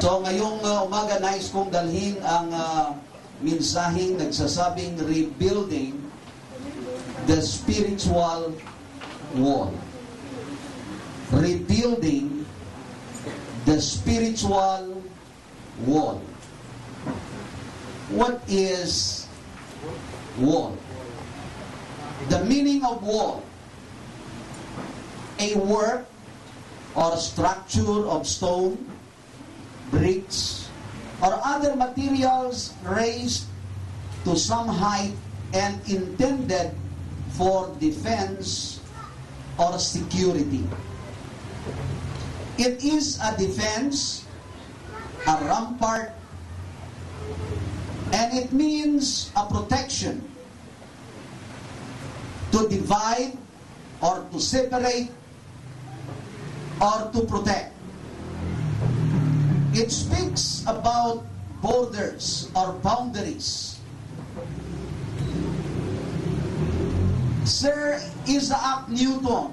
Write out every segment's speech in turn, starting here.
So ngayong umaga, nais kong dalhin ang mensaheng nagsasabing rebuilding the spiritual wall. Rebuilding the spiritual wall. What is wall? The meaning of wall: a work or structure of stone, bricks, or other materials raised to some height and intended for defense or security. It is a defense, a rampart, and it means a protection to divide or to separate or to protect. It speaks about borders or boundaries. Sir Isaac Newton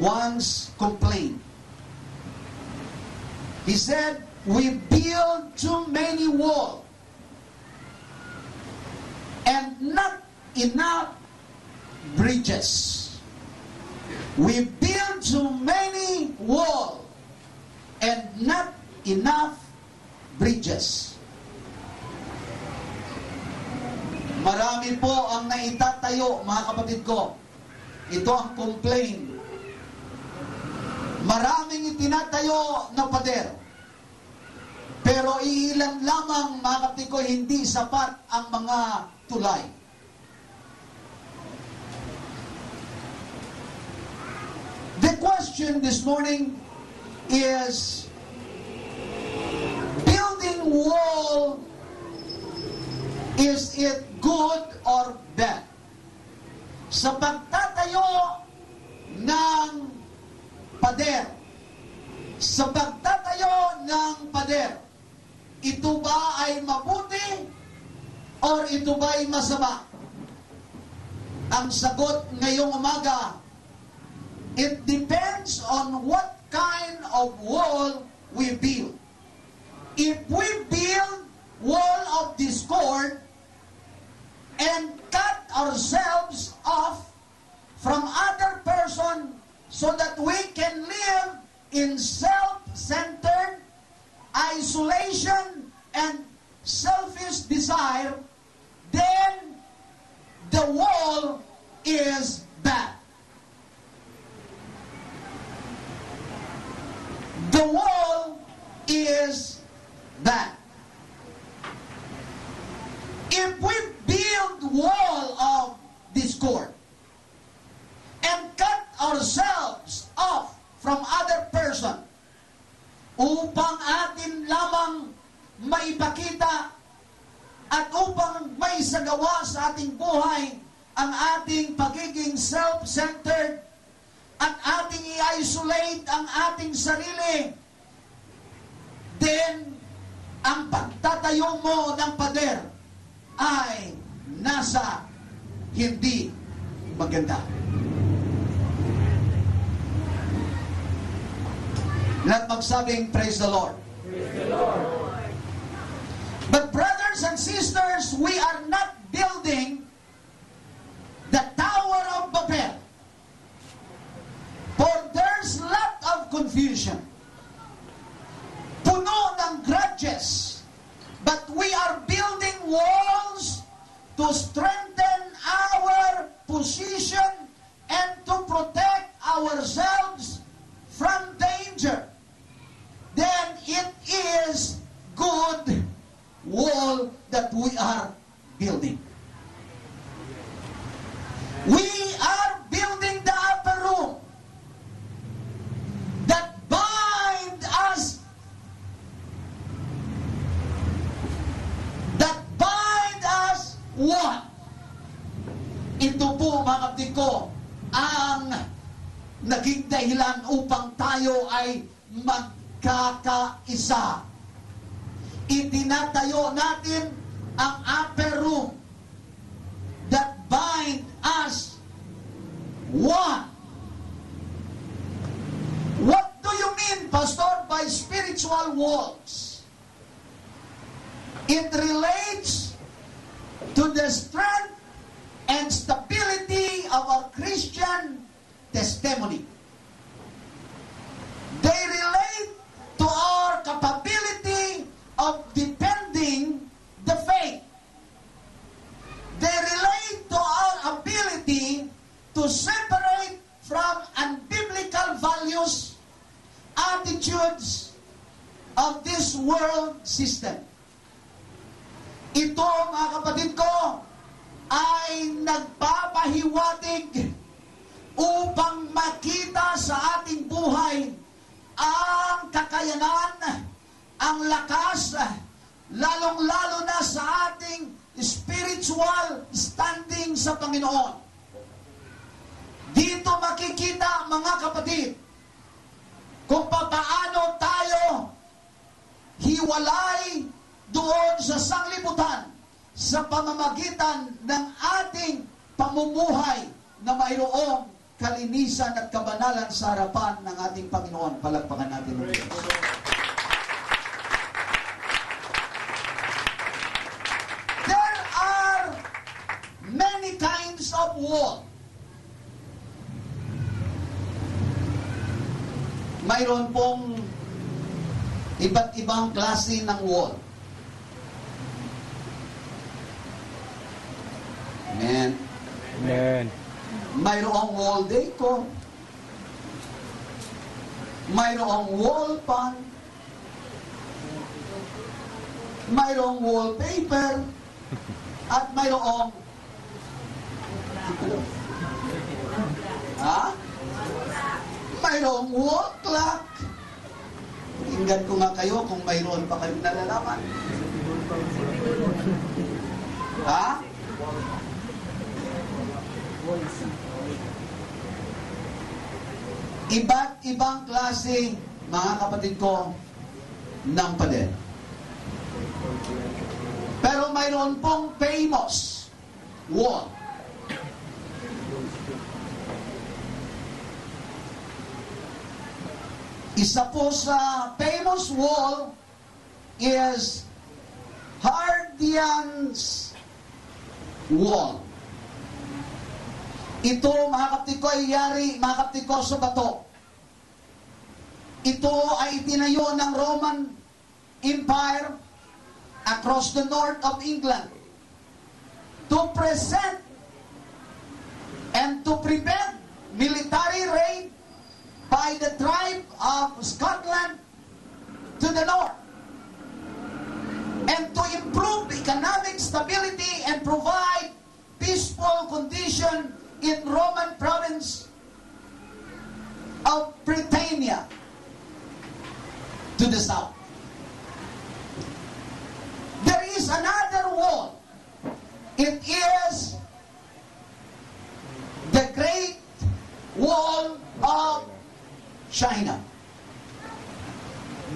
once complained. He said, "We build too many walls and not enough bridges." We build too many walls and not enough bridges. Marami po ang naitatayo, mga kapatid ko. Ito ang complaint. Maraming itinatayo na pader. Pero iilan lamang, mga kapatid ko, hindi sapat ang mga tulay. The question this morning is, building wall, is it good or bad? Sa pagtatayo ng pader, sa pagtatayo ng pader, ito ba ay mabuti or ito ba ay masama? Ang sagot ngayong umaga, it depends on what kind of wall we build. If we build wall of discord and cut ourselves off from other person so that we can live in self-centered isolation and selfish desire, then the wall is bad. The wall is bad. If we build wall of discord and cut ourselves off from other person upang atin lamang maipakita at upang may sagawa sa ating buhay ang ating pagiging self-centered at ating i-isolate ang ating sarili, then ang pagtatayo mo ng pader ay nasa hindi maganda. Lahat magsabing, praise the Lord. Praise the Lord. But brothers and sisters, we are not building the Tower of Babel. For there's lot of confusion. Puno ng grudges. But we are building walls to strengthen our position and to protect ourselves from danger. Then it is good wall that we are building. We are building the upper room that bind us, one. Ito po, mga kapatid ko, ang naging dahilan upang tayo ay magkakaisa. Itinatayo natin ang upper room that bind us one. What do you mean, Pastor, by spiritual spiritual walls. It relates to the strength and stability of our Christian testimony. They relate to our capability of defending the faith. They relate to our ability to separate from unbiblical values, attitudes of this world system. Ito, mga kapatid ko, ay nagpapahiwatig upang makita sa ating buhay ang kakayanan, ang lakas, lalong-lalo na sa ating spiritual standing sa Panginoon. Dito makikita, mga kapatid, kung paano tayo hiwalay doon sa sanglibutan sa pamamagitan ng ating pamumuhay na mayroong kalinisan at kabanalan sa harapan ng ating Panginoon. Palakpakan natin ng Diyos. There are many kinds of wall. Mayroon pong iba't ibang klase ng wall. Amen. Amen. Mayroong wall decor. Mayroong wall pan. Mayroong wallpaper. At mayroong mayroong wall clock. Tingnan ko nga kayo kung mayroon pa kayong nalalaman. Iba't ibang klase, mga kapatid ko, ng pader. Pero mayroon pong famous wall. Isa po sa famous wall is Hardian's Wall. Ito, mga kapatid ko, ay yari, mga kapatid ko, sa bato. Ito ay itinayo ng Roman Empire across the north of England to present and to prevent military raid by the tribe of Scotland to the north, and to improve economic stability and provide peaceful condition in Roman province of Britannia to the south. There is another wall. It is the Great Wall of China,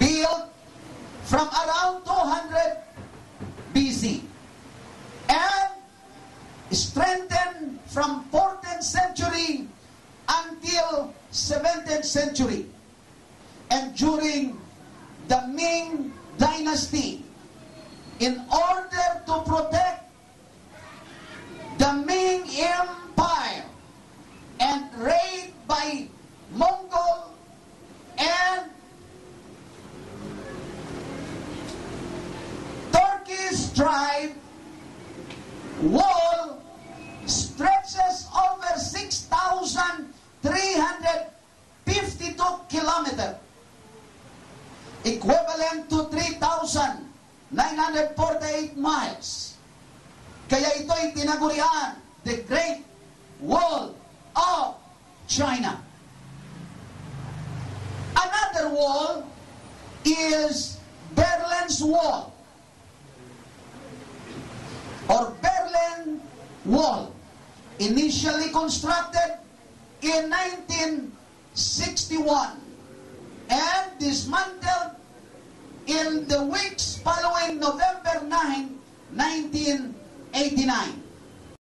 built from around 200 BC and strengthened from 14th century until 17th century, and during the Ming Dynasty, in order to protect the Ming Empire and raid by Mongol and Turkish tribe, wall stretches over 6,352 kilometers, equivalent to 3,948 miles. Kaya ito'y tinagurian, the Great Wall of China. Another wall is Berlin's Wall, or Berlin Wall, initially constructed in 1961 and dismantled in the weeks following November 9, 1989.